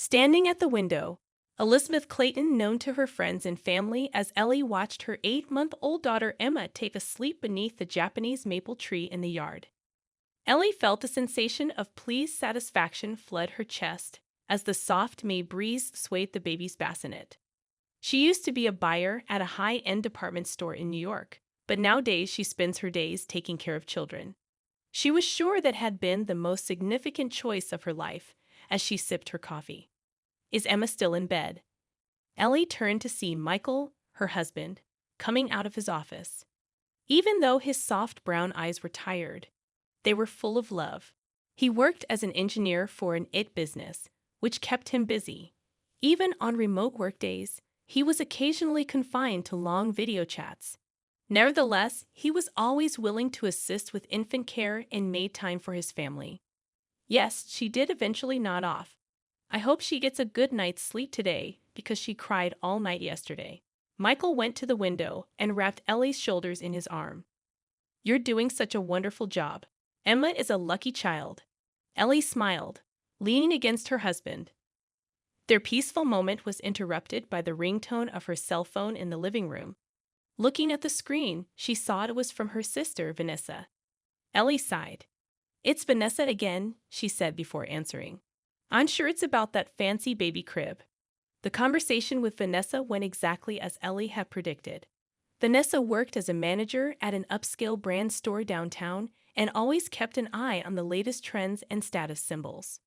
Standing at the window, Elizabeth Clayton, known to her friends and family as Ellie, watched her 8-month-old daughter Emma take a sleep beneath the Japanese maple tree in the yard. Ellie felt a sensation of pleased satisfaction flood her chest as the soft May breeze swayed the baby's bassinet. She used to be a buyer at a high-end department store in New York, but nowadays she spends her days taking care of children. She was sure that had been the most significant choice of her life as she sipped her coffee. Is Emma still in bed? Ellie turned to see Michael, her husband, coming out of his office. Even though his soft brown eyes were tired, they were full of love. He worked as an engineer for an IT business, which kept him busy. Even on remote work days, he was occasionally confined to long video chats. Nevertheless, he was always willing to assist with infant care and made time for his family. Yes, she did eventually nod off. I hope she gets a good night's sleep today because she cried all night yesterday. Michael went to the window and wrapped Ellie's shoulders in his arm. You're doing such a wonderful job. Emma is a lucky child. Ellie smiled, leaning against her husband. Their peaceful moment was interrupted by the ringtone of her cell phone in the living room. Looking at the screen, she saw it was from her sister, Vanessa. Ellie sighed. It's Vanessa again, she said before answering. I'm sure it's about that fancy baby crib. The conversation with Vanessa went exactly as Ellie had predicted. Vanessa worked as a manager at an upscale brand store downtown and always kept an eye on the latest trends and status symbols.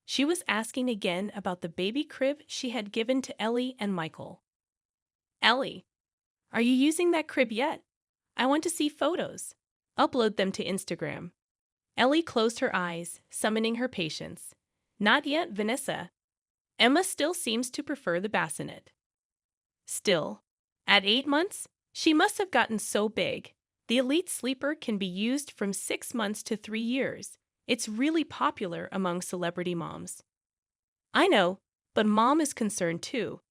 She was asking again about the baby crib she had given to Ellie and Michael. Ellie, are you using that crib yet? I want to see photos. Upload them to Instagram. Ellie closed her eyes, summoning her patience. Not yet, Vanessa. Emma still seems to prefer the bassinet. Still, at 8 months, she must have gotten so big. The elite sleeper can be used from 6 months to 3 years. It's really popular among celebrity moms. I know, but Mom is concerned too.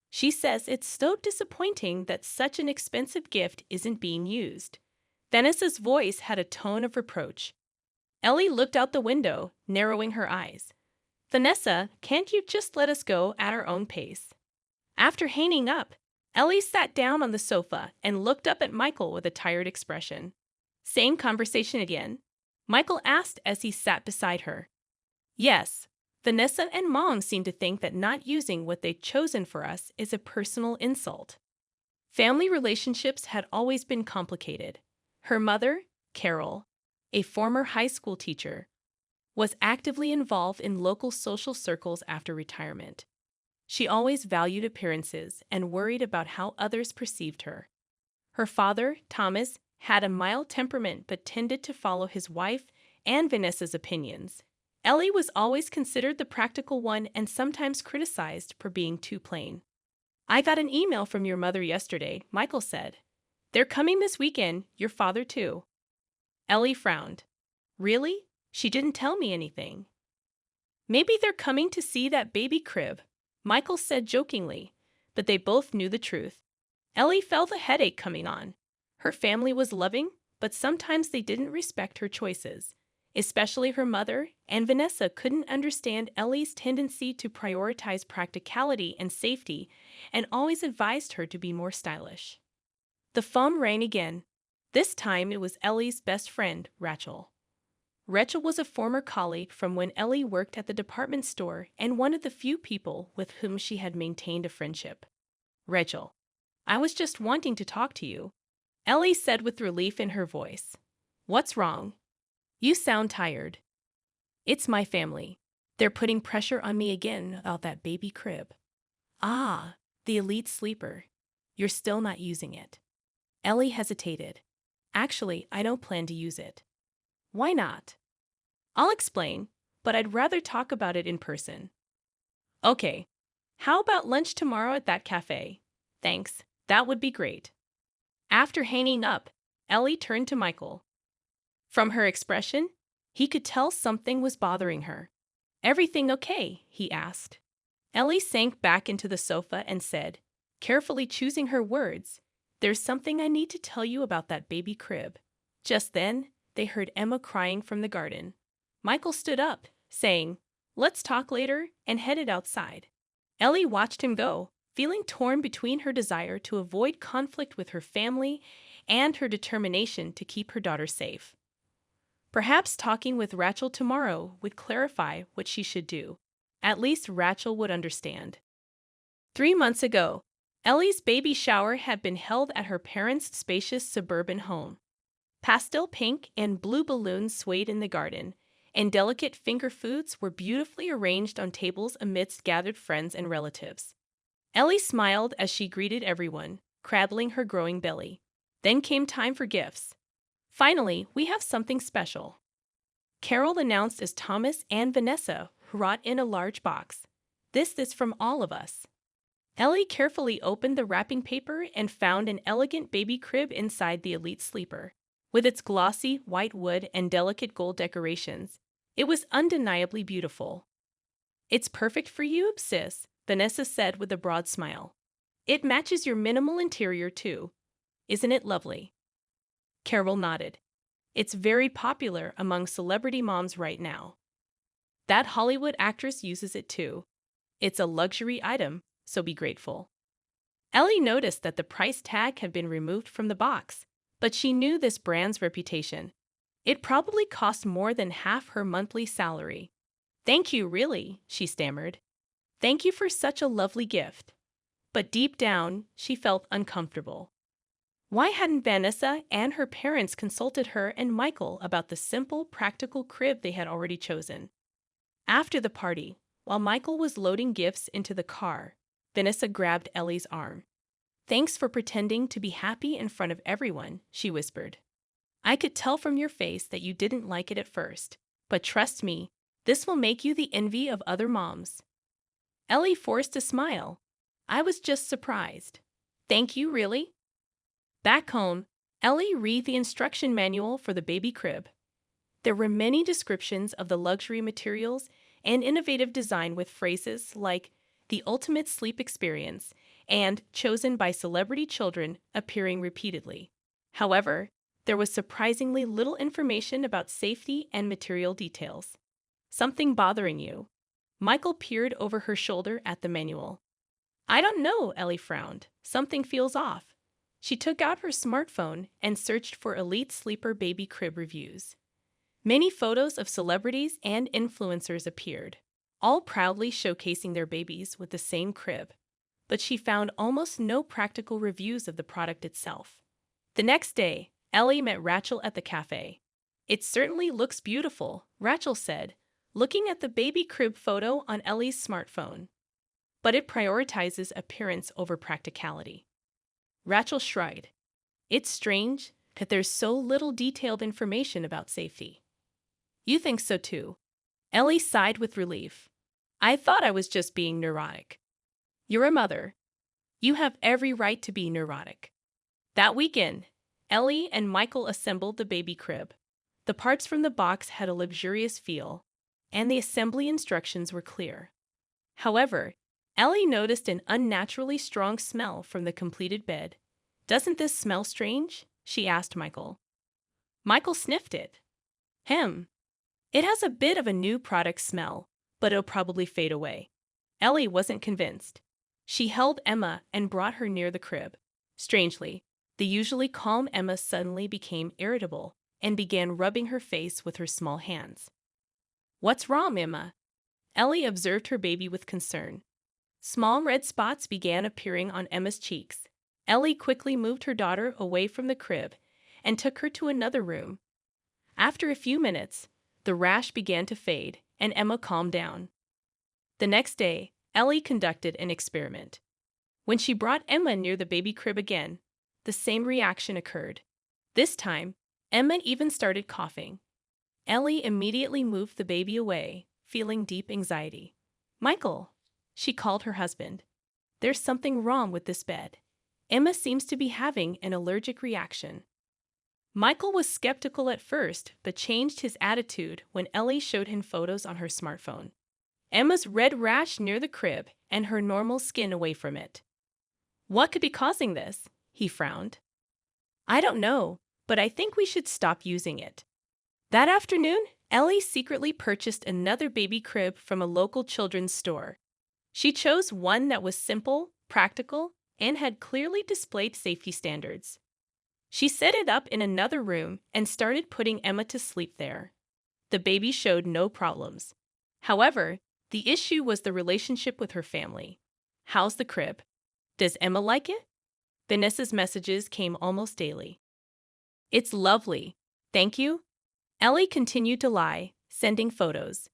She says it's so disappointing that such an expensive gift isn't being used. Vanessa's voice had a tone of reproach. Ellie looked out the window, narrowing her eyes. Vanessa, can't you just let us go at our own pace? After hanging up, Ellie sat down on the sofa and looked up at Michael with a tired expression. Same conversation again? Michael asked as he sat beside her. Yes, Vanessa and Mom seem to think that not using what they've chosen for us is a personal insult. Family relationships had always been complicated. Her mother, Carol, a former high school teacher, was actively involved in local social circles after retirement. She always valued appearances and worried about how others perceived her. Her father, Thomas, had a mild temperament but tended to follow his wife and Vanessa's opinions. Ellie was always considered the practical one and sometimes criticized for being too plain. I got an email from your mother yesterday, Michael said. They're coming this weekend, your father too. Ellie frowned. Really? She didn't tell me anything. Maybe they're coming to see that baby crib, Michael said jokingly, but they both knew the truth. Ellie felt a headache coming on. Her family was loving, but sometimes they didn't respect her choices. Especially her mother, and Vanessa couldn't understand Ellie's tendency to prioritize practicality and safety and always advised her to be more stylish. The phone rang again. This time it was Ellie's best friend, Rachel. Rachel was a former colleague from when Ellie worked at the department store and one of the few people with whom she had maintained a friendship. Rachel, I was just wanting to talk to you, Ellie said with relief in her voice. What's wrong? You sound tired. It's my family. They're putting pressure on me again about that baby crib. Ah, the elite sleeper. You're still not using it. Ellie hesitated. Actually, I don't plan to use it. Why not? I'll explain, but I'd rather talk about it in person. Okay. How about lunch tomorrow at that cafe? Thanks, that would be great. After hanging up, Ellie turned to Michael. From her expression, he could tell something was bothering her. Everything okay? He asked. Ellie sank back into the sofa and said, carefully choosing her words, there's something I need to tell you about that baby crib. Just then, they heard Emma crying from the garden. Michael stood up, saying, Let's talk later, and headed outside. Ellie watched him go, feeling torn between her desire to avoid conflict with her family and her determination to keep her daughter safe. Perhaps talking with Rachel tomorrow would clarify what she should do. At least Rachel would understand. 3 months ago, Ellie's baby shower had been held at her parents' spacious suburban home. Pastel pink and blue balloons swayed in the garden, and delicate finger foods were beautifully arranged on tables amidst gathered friends and relatives. Ellie smiled as she greeted everyone, cradling her growing belly. Then came time for gifts. Finally, we have something special. Carol announced as Thomas and Vanessa brought in a large box. This is from all of us. Ellie carefully opened the wrapping paper and found an elegant baby crib inside the elite sleeper. With its glossy white wood and delicate gold decorations, it was undeniably beautiful. It's perfect for you, sis, Vanessa said with a broad smile. It matches your minimal interior, too. Isn't it lovely? Carol nodded. It's very popular among celebrity moms right now. That Hollywood actress uses it too. It's a luxury item, so be grateful. Ellie noticed that the price tag had been removed from the box, but she knew this brand's reputation. It probably cost more than half her monthly salary. Thank you, really, she stammered. Thank you for such a lovely gift. But deep down, she felt uncomfortable. Why hadn't Vanessa and her parents consulted her and Michael about the simple, practical crib they had already chosen? After the party, while Michael was loading gifts into the car, Vanessa grabbed Ellie's arm. Thanks for pretending to be happy in front of everyone, she whispered. I could tell from your face that you didn't like it at first, but trust me, this will make you the envy of other moms. Ellie forced a smile. I was just surprised. Thank you, really? Back home, Ellie read the instruction manual for the baby crib. There were many descriptions of the luxury materials and innovative design with phrases like the ultimate sleep experience and chosen by celebrity children appearing repeatedly. However, there was surprisingly little information about safety and material details. Something bothering you? Michael peered over her shoulder at the manual. I don't know, Ellie frowned. Something feels off. She took out her smartphone and searched for elite sleeper baby crib reviews. Many photos of celebrities and influencers appeared, all proudly showcasing their babies with the same crib. But she found almost no practical reviews of the product itself. The next day, Ellie met Rachel at the cafe. It certainly looks beautiful, Rachel said, looking at the baby crib photo on Ellie's smartphone. But it prioritizes appearance over practicality. Rachel shrugged. It's strange that there's so little detailed information about safety. You think so too. Ellie sighed with relief. I thought I was just being neurotic. You're a mother. You have every right to be neurotic. That weekend, Ellie and Michael assembled the baby crib. The parts from the box had a luxurious feel, and the assembly instructions were clear. However, Ellie noticed an unnaturally strong smell from the completed bed. Doesn't this smell strange? She asked Michael. Michael sniffed it. It has a bit of a new product smell, but it'll probably fade away. Ellie wasn't convinced. She held Emma and brought her near the crib. Strangely, the usually calm Emma suddenly became irritable and began rubbing her face with her small hands. What's wrong, Emma? Ellie observed her baby with concern. Small red spots began appearing on Emma's cheeks. Ellie quickly moved her daughter away from the crib and took her to another room. After a few minutes, the rash began to fade and Emma calmed down. The next day, Ellie conducted an experiment. When she brought Emma near the baby crib again, the same reaction occurred. This time, Emma even started coughing. Ellie immediately moved the baby away, feeling deep anxiety. Michael, she called her husband. There's something wrong with this bed. Emma seems to be having an allergic reaction. Michael was skeptical at first, but changed his attitude when Ellie showed him photos on her smartphone. Emma's red rash near the crib and her normal skin away from it. What could be causing this? He frowned. I don't know, but I think we should stop using it. That afternoon, Ellie secretly purchased another baby crib from a local children's store. She chose one that was simple, practical, and had clearly displayed safety standards. She set it up in another room and started putting Emma to sleep there. The baby showed no problems. However, the issue was the relationship with her family. How's the crib? Does Emma like it? Vanessa's messages came almost daily. It's lovely. Thank you. Ellie continued to lie, sending photos.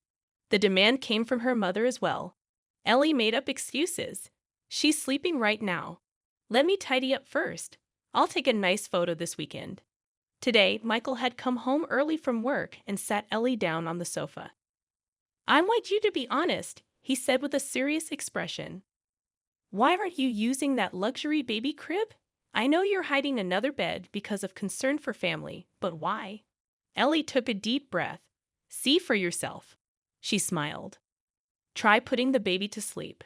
The demand came from her mother as well. Ellie made up excuses. She's sleeping right now. Let me tidy up first. I'll take a nice photo this weekend. Today, Michael had come home early from work and sat Ellie down on the sofa. I want you to be honest, he said with a serious expression. Why aren't you using that luxury baby crib? I know you're hiding another bed because of concern for family, but why? Ellie took a deep breath. See for yourself. She smiled. Try putting the baby to sleep.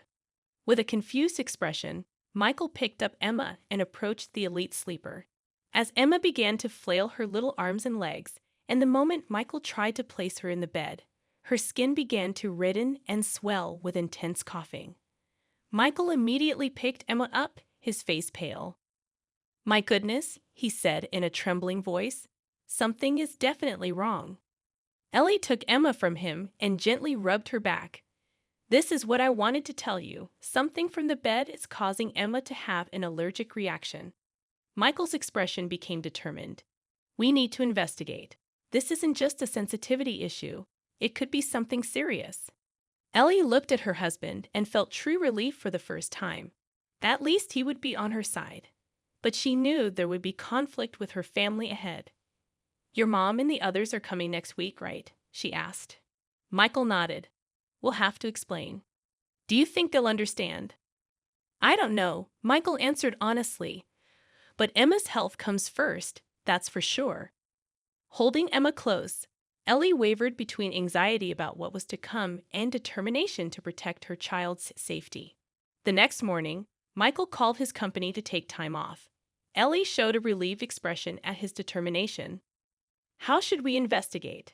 With a confused expression, Michael picked up Emma and approached the elite sleeper. As Emma began to flail her little arms and legs, and the moment Michael tried to place her in the bed, her skin began to redden and swell with intense coughing. Michael immediately picked Emma up, his face pale. My goodness, he said in a trembling voice. Something is definitely wrong. Ellie took Emma from him and gently rubbed her back. This is what I wanted to tell you. Something from the bed is causing Emma to have an allergic reaction. Michael's expression became determined. We need to investigate. This isn't just a sensitivity issue. It could be something serious. Ellie looked at her husband and felt true relief for the first time. At least he would be on her side. But she knew there would be conflict with her family ahead. Your mom and the others are coming next week, right? She asked. Michael nodded. We'll have to explain. Do you think they'll understand? I don't know, Michael answered honestly. But Emma's health comes first, that's for sure. Holding Emma close, Ellie wavered between anxiety about what was to come and determination to protect her child's safety. The next morning, Michael called his company to take time off. Ellie showed a relieved expression at his determination. How should we investigate?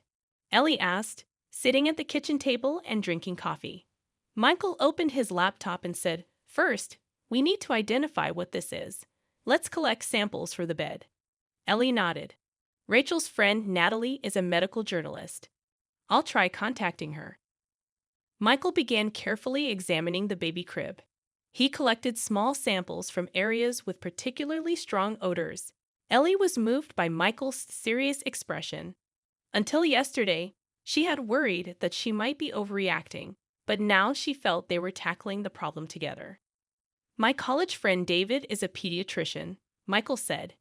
Ellie asked, sitting at the kitchen table and drinking coffee. Michael opened his laptop and said, First, we need to identify what this is. Let's collect samples for the bed. Ellie nodded. Rachel's friend Natalie is a medical journalist. I'll try contacting her. Michael began carefully examining the baby crib. He collected small samples from areas with particularly strong odors. Ellie was moved by Michael's serious expression. Until yesterday, she had worried that she might be overreacting, but now she felt they were tackling the problem together. My college friend David is a pediatrician, Michael said.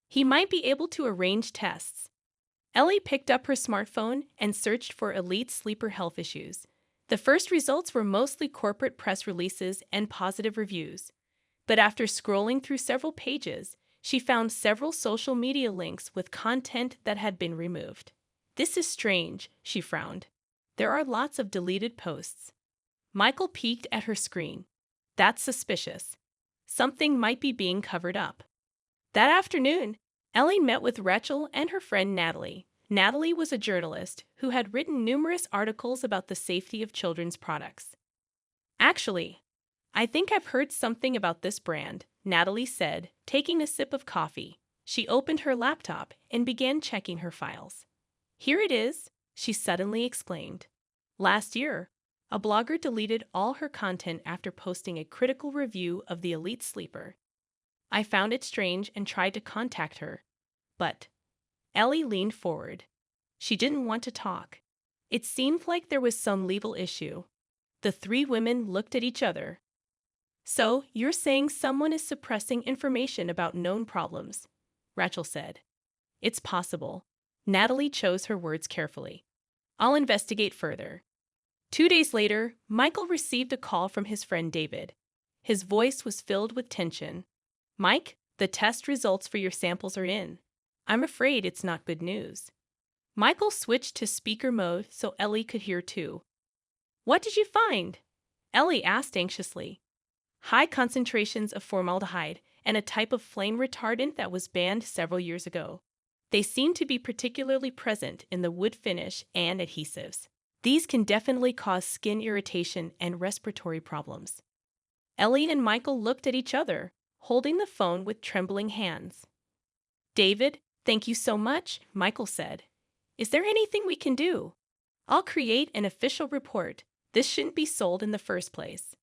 He might be able to arrange tests. Ellie picked up her smartphone and searched for elite sleeper health issues. The first results were mostly corporate press releases and positive reviews. But after scrolling through several pages, she found several social media links with content that had been removed. This is strange, she frowned. There are lots of deleted posts. Michael peeked at her screen. That's suspicious. Something might be being covered up. That afternoon, Ellie met with Rachel and her friend Natalie. Natalie was a journalist who had written numerous articles about the safety of children's products. Actually, I think I've heard something about this brand, Natalie said, taking a sip of coffee. She opened her laptop and began checking her files. Here it is, she suddenly exclaimed. Last year, a blogger deleted all her content after posting a critical review of the elite sleeper. I found it strange and tried to contact her. But Ellie leaned forward. She didn't want to talk. It seemed like there was some legal issue. The three women looked at each other. So, you're saying someone is suppressing information about known problems, Rachel said. It's possible. Natalie chose her words carefully. I'll investigate further. 2 days later, Michael received a call from his friend David. His voice was filled with tension. Mike, the test results for your samples are in. I'm afraid it's not good news. Michael switched to speaker mode so Ellie could hear too. What did you find? Ellie asked anxiously. High concentrations of formaldehyde and a type of flame retardant that was banned several years ago. They seem to be particularly present in the wood finish and adhesives. These can definitely cause skin irritation and respiratory problems. Ellie and Michael looked at each other, holding the phone with trembling hands. David, thank you so much, Michael said. Is there anything we can do? I'll create an official report. This shouldn't be sold in the first place.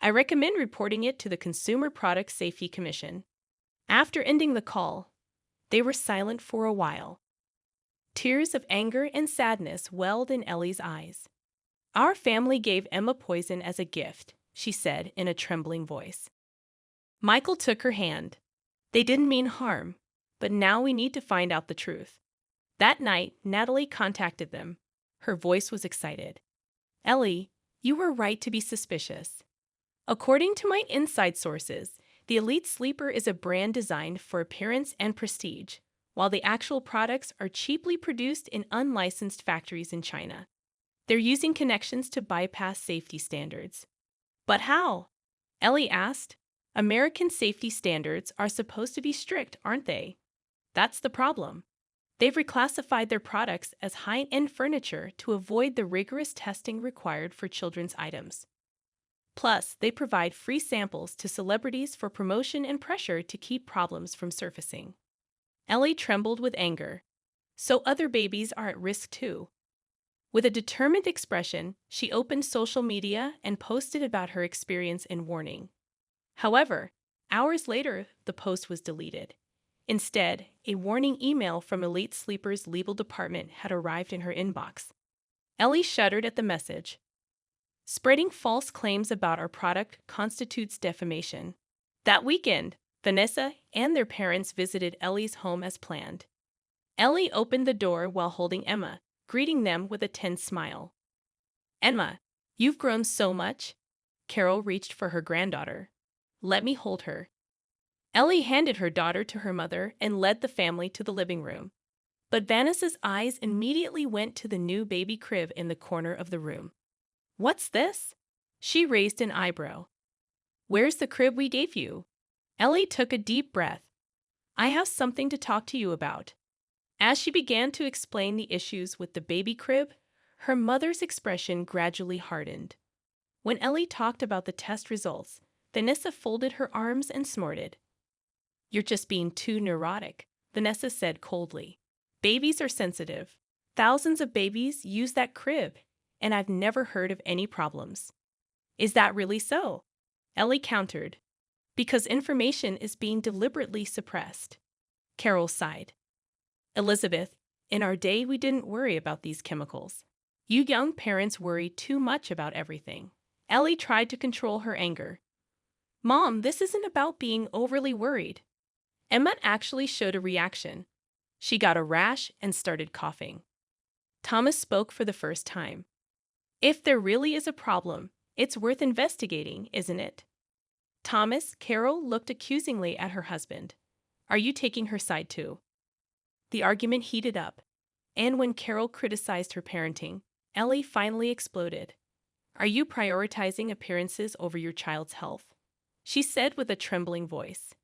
I recommend reporting it to the Consumer Product Safety Commission. After ending the call, they were silent for a while. Tears of anger and sadness welled in Ellie's eyes. Our family gave Emma poison as a gift, she said in a trembling voice. Michael took her hand. They didn't mean harm, but now we need to find out the truth. That night, Natalie contacted them. Her voice was excited. Ellie, you were right to be suspicious. According to my inside sources, the Elite Sleeper is a brand designed for appearance and prestige, while the actual products are cheaply produced in unlicensed factories in China. They're using connections to bypass safety standards. But how? Ellie asked. American safety standards are supposed to be strict, aren't they? That's the problem. They've reclassified their products as high-end furniture to avoid the rigorous testing required for children's items. Plus, they provide free samples to celebrities for promotion and pressure to keep problems from surfacing. Ellie trembled with anger. So other babies are at risk too. With a determined expression, she opened social media and posted about her experience and warning. However, hours later, the post was deleted. Instead, a warning email from Elite Sleeper's legal department had arrived in her inbox. Ellie shuddered at the message. Spreading false claims about our product constitutes defamation. That weekend, Vanessa and their parents visited Ellie's home as planned. Ellie opened the door while holding Emma, greeting them with a tense smile. Emma, you've grown so much. Carol reached for her granddaughter. Let me hold her. Ellie handed her daughter to her mother and led the family to the living room. But Vanessa's eyes immediately went to the new baby crib in the corner of the room. What's this? She raised an eyebrow. Where's the crib we gave you? Ellie took a deep breath. I have something to talk to you about. As she began to explain the issues with the baby crib, her mother's expression gradually hardened. When Ellie talked about the test results, Vanessa folded her arms and snorted. You're just being too neurotic, Vanessa said coldly. Babies are sensitive. Thousands of babies use that crib, and I've never heard of any problems. Is that really so? Ellie countered. Because information is being deliberately suppressed. Carol sighed. Elizabeth, in our day we didn't worry about these chemicals. You young parents worry too much about everything. Ellie tried to control her anger. Mom, this isn't about being overly worried. Emma actually showed a reaction. She got a rash and started coughing. Thomas spoke for the first time. If there really is a problem, it's worth investigating, isn't it? Thomas, Carol looked accusingly at her husband. Are you taking her side too? The argument heated up, and when Carol criticized her parenting, Ellie finally exploded. Are you prioritizing appearances over your child's health? She said with a trembling voice.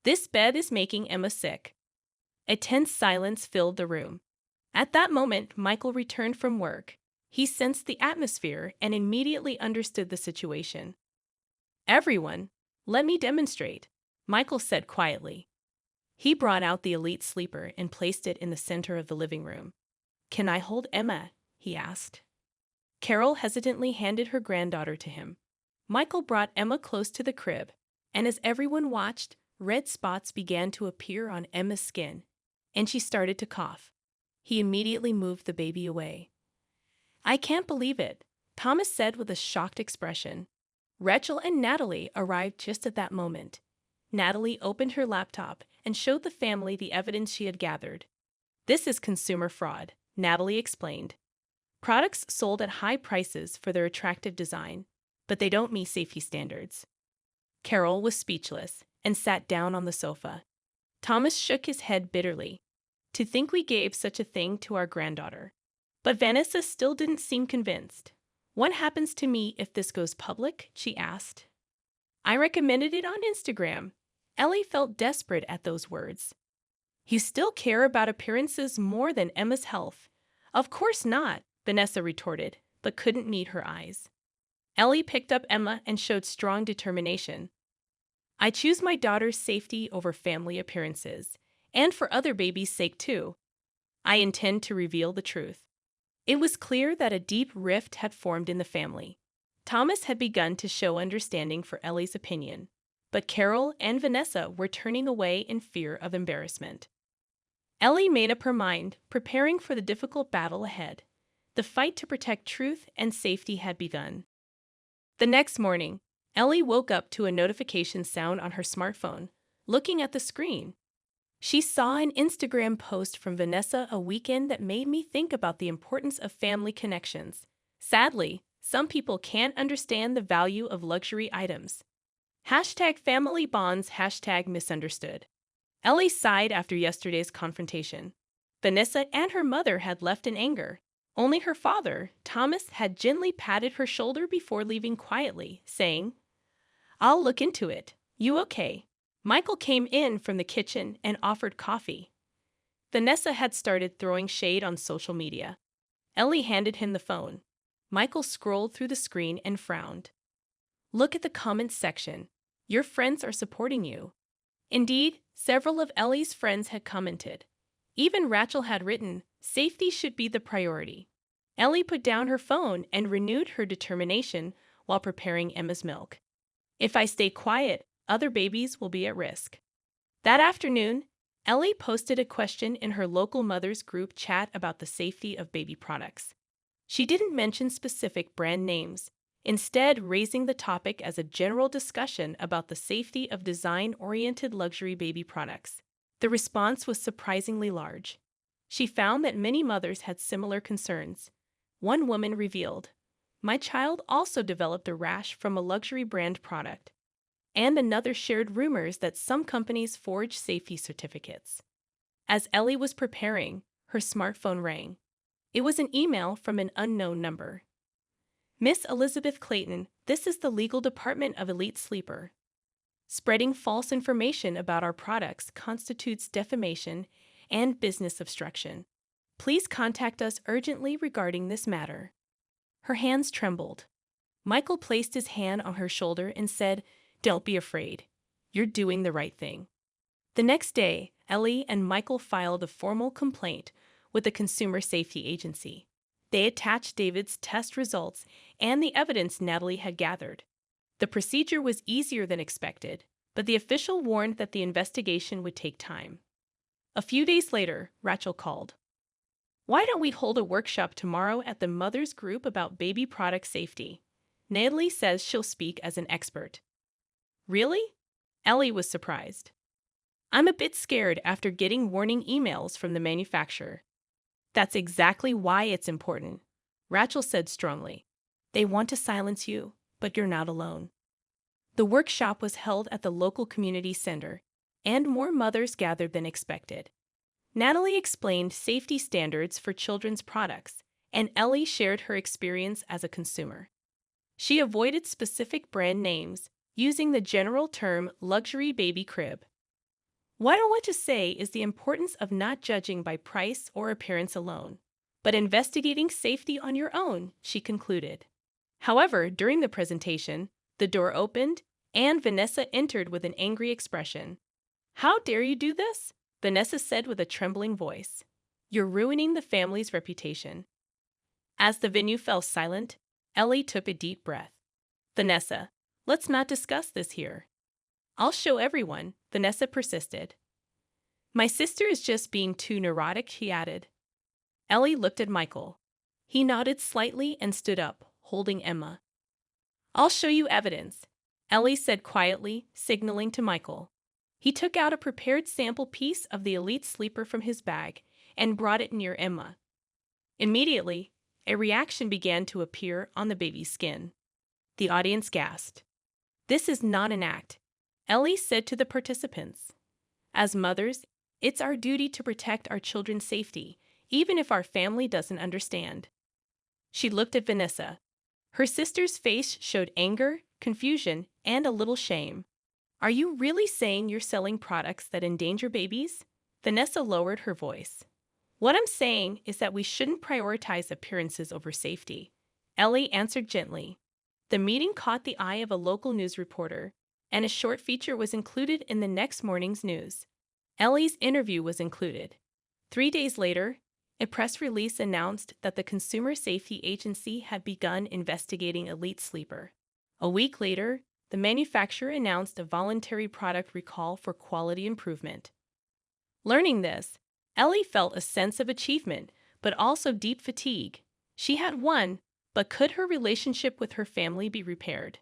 This bed is making Emma sick. A tense silence filled the room. At that moment, Michael returned from work. He sensed the atmosphere and immediately understood the situation. Everyone, let me demonstrate, Michael said quietly. He brought out the Elite Sleeper and placed it in the center of the living room. Can I hold Emma? He asked. Carol hesitantly handed her granddaughter to him. Michael brought Emma close to the crib, and as everyone watched, red spots began to appear on Emma's skin, and she started to cough. He immediately moved the baby away. I can't believe it, Thomas said with a shocked expression. Rachel and Natalie arrived just at that moment. Natalie opened her laptop and showed the family the evidence she had gathered. This is consumer fraud, Natalie explained. Products sold at high prices for their attractive design, but they don't meet safety standards. Carol was speechless and sat down on the sofa. Thomas shook his head bitterly. To think we gave such a thing to our granddaughter. But Vanessa still didn't seem convinced. What happens to me if this goes public? She asked. I recommended it on Instagram. Ellie felt desperate at those words. You still care about appearances more than Emma's health. Of course not, Vanessa retorted, but couldn't meet her eyes. Ellie picked up Emma and showed strong determination. I choose my daughter's safety over family appearances, and for other babies' sake too. I intend to reveal the truth. It was clear that a deep rift had formed in the family. Thomas had begun to show understanding for Ellie's opinion, but Carol and Vanessa were turning away in fear of embarrassment. Ellie made up her mind, preparing for the difficult battle ahead. The fight to protect truth and safety had begun. The next morning, Ellie woke up to a notification sound on her smartphone. Looking at the screen, she saw an Instagram post from Vanessa a weekend that made me think about the importance of family connections. Sadly, some people can't understand the value of luxury items. Hashtag family bonds, hashtag misunderstood. Ellie sighed after yesterday's confrontation. Vanessa and her mother had left in anger. Only her father, Thomas, had gently patted her shoulder before leaving quietly, saying, "I'll look into it. You okay?" Michael came in from the kitchen and offered coffee. Vanessa had started throwing shade on social media. Ellie handed him the phone. Michael scrolled through the screen and frowned. "Look at the comments section. Your friends are supporting you." Indeed, several of Ellie's friends had commented. Even Rachel had written, "Safety should be the priority." Ellie put down her phone and renewed her determination while preparing Emma's milk. "If I stay quiet, other babies will be at risk." That afternoon, Ellie posted a question in her local mothers group chat about the safety of baby products. She didn't mention specific brand names, instead raising the topic as a general discussion about the safety of design-oriented luxury baby products. The response was surprisingly large. She found that many mothers had similar concerns. One woman revealed, "My child also developed a rash from a luxury brand product." And another shared rumors that some companies forge safety certificates. As Ellie was preparing, her smartphone rang. It was an email from an unknown number. "Miss Elizabeth Clayton, this is the legal department of Elite Sleeper. Spreading false information about our products constitutes defamation and business obstruction. Please contact us urgently regarding this matter." Her hands trembled. Michael placed his hand on her shoulder and said, "Don't be afraid. You're doing the right thing." The next day, Ellie and Michael filed a formal complaint with the Consumer Safety Agency. They attached David's test results and the evidence Natalie had gathered. The procedure was easier than expected, but the official warned that the investigation would take time. A few days later, Rachel called. "Why don't we hold a workshop tomorrow at the mothers group about baby product safety? Natalie says she'll speak as an expert." "Really?" Ellie was surprised. "I'm a bit scared after getting warning emails from the manufacturer." "That's exactly why it's important," Rachel said strongly. "They want to silence you, but you're not alone." The workshop was held at the local community center, and more mothers gathered than expected. Natalie explained safety standards for children's products, and Ellie shared her experience as a consumer. She avoided specific brand names, using the general term luxury baby crib. "What I want to say is the importance of not judging by price or appearance alone, but investigating safety on your own," she concluded. However, during the presentation, the door opened, and Vanessa entered with an angry expression. "How dare you do this?" Vanessa said with a trembling voice. "You're ruining the family's reputation." As the venue fell silent, Ellie took a deep breath. "Vanessa, let's not discuss this here." "I'll show everyone," Vanessa persisted. "My sister is just being too neurotic," she added. Ellie looked at Michael. He nodded slightly and stood up, holding Emma. "I'll show you evidence," Ellie said quietly, signaling to Michael. He took out a prepared sample piece of the Elite Sleeper from his bag and brought it near Emma. Immediately, a reaction began to appear on the baby's skin. The audience gasped. "This is not an act," Ellie said to the participants. "As mothers, it's our duty to protect our children's safety, even if our family doesn't understand." She looked at Vanessa. Her sister's face showed anger, confusion, and a little shame. "Are you really saying you're selling products that endanger babies?" Vanessa lowered her voice. What I'm saying is that we shouldn't prioritize appearances over safety. Ellie answered gently. The meeting caught the eye of a local news reporter, and a short feature was included in the next morning's news. Ellie's interview was included. 3 days later, a press release announced that the Consumer Safety Agency had begun investigating Elite Sleeper. A week later, the manufacturer announced a voluntary product recall for quality improvement. Learning this, Ellie felt a sense of achievement, but also deep fatigue. She had won, but could her relationship with her family be repaired?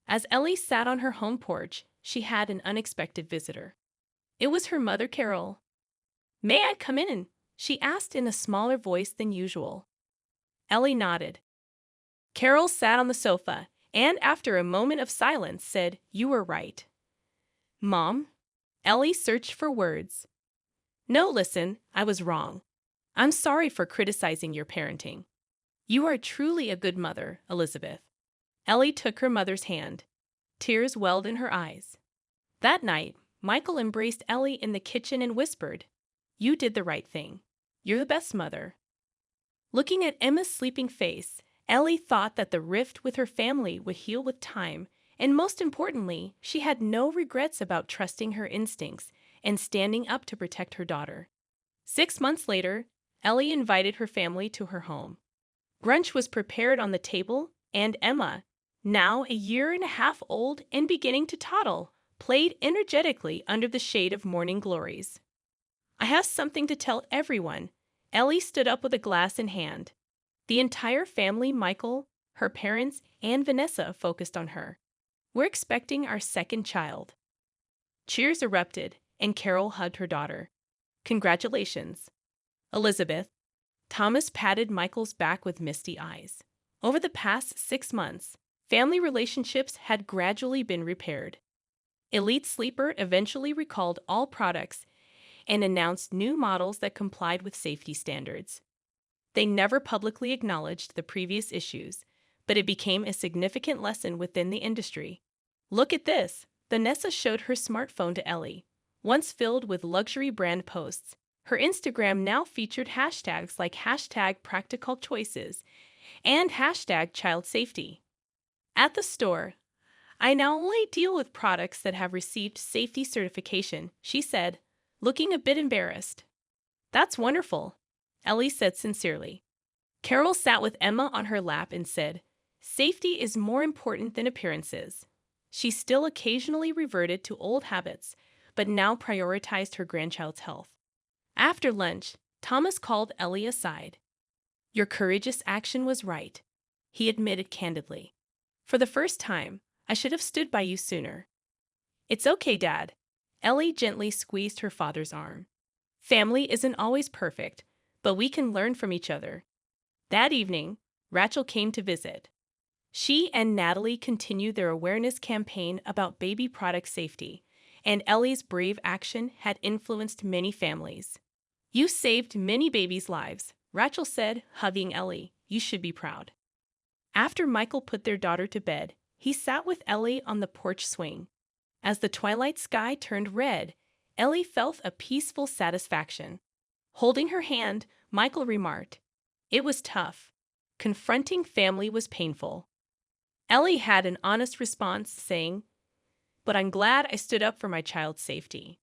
As Ellie sat on her home porch, she had an unexpected visitor. It was her mother, Carol. May I come in? She asked in a smaller voice than usual. Ellie nodded. Carol sat on the sofa and, after a moment of silence, said, You were right. Mom? Ellie searched for words. No, listen, I was wrong. I'm sorry for criticizing your parenting. You are truly a good mother, Elizabeth. Ellie took her mother's hand. Tears welled in her eyes. That night, Michael embraced Ellie in the kitchen and whispered, You did the right thing. You're the best mother. Looking at Emma's sleeping face, Ellie thought that the rift with her family would heal with time, and most importantly, she had no regrets about trusting her instincts and standing up to protect her daughter. 6 months later, Ellie invited her family to her home. Brunch was prepared on the table, and Emma, now a year and a half old and beginning to toddle, played energetically under the shade of morning glories. I have something to tell everyone. Ellie stood up with a glass in hand. The entire family, Michael, her parents, and Vanessa focused on her. We're expecting our second child. Cheers erupted, and Carol hugged her daughter. Congratulations. Elizabeth. Thomas patted Michael's back with misty eyes. Over the past 6 months, family relationships had gradually been repaired. Elite Sleeper eventually recalled all products and announced new models that complied with safety standards. They never publicly acknowledged the previous issues, but it became a significant lesson within the industry. Look at this. Vanessa showed her smartphone to Ellie. Once filled with luxury brand posts, her Instagram now featured hashtags like #practicalchoices and #childsafety. At the store, I now only deal with products that have received safety certification, she said, looking a bit embarrassed. That's wonderful, Ellie said sincerely. Carol sat with Emma on her lap and said, Safety is more important than appearances. She still occasionally reverted to old habits, but now prioritized her grandchild's health. After lunch, Thomas called Ellie aside. Your courageous action was right, he admitted candidly. For the first time, I should have stood by you sooner. It's okay, Dad. Ellie gently squeezed her father's arm. Family isn't always perfect, but we can learn from each other. That evening, Rachel came to visit. She and Natalie continued their awareness campaign about baby product safety, and Ellie's brave action had influenced many families. You saved many babies' lives, Rachel said, hugging Ellie. You should be proud. After Michael put their daughter to bed, he sat with Ellie on the porch swing. As the twilight sky turned red, Ellie felt a peaceful satisfaction. Holding her hand, Michael remarked, It was tough. Confronting family was painful. Ellie had an honest response, saying, But I'm glad I stood up for my child's safety.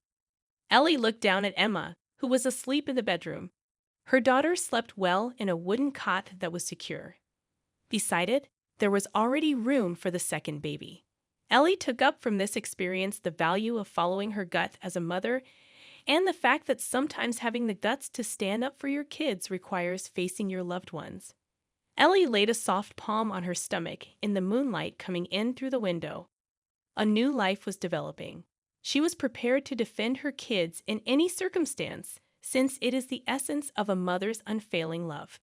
Ellie looked down at Emma, who was asleep in the bedroom. Her daughter slept well in a wooden cot that was secure. Beside it, there was already room for the second baby. Ellie took up from this experience the value of following her gut as a mother and the fact that sometimes having the guts to stand up for your kids requires facing your loved ones. Ellie laid a soft palm on her stomach in the moonlight coming in through the window. A new life was developing. She was prepared to defend her kids in any circumstance, since it is the essence of a mother's unfailing love.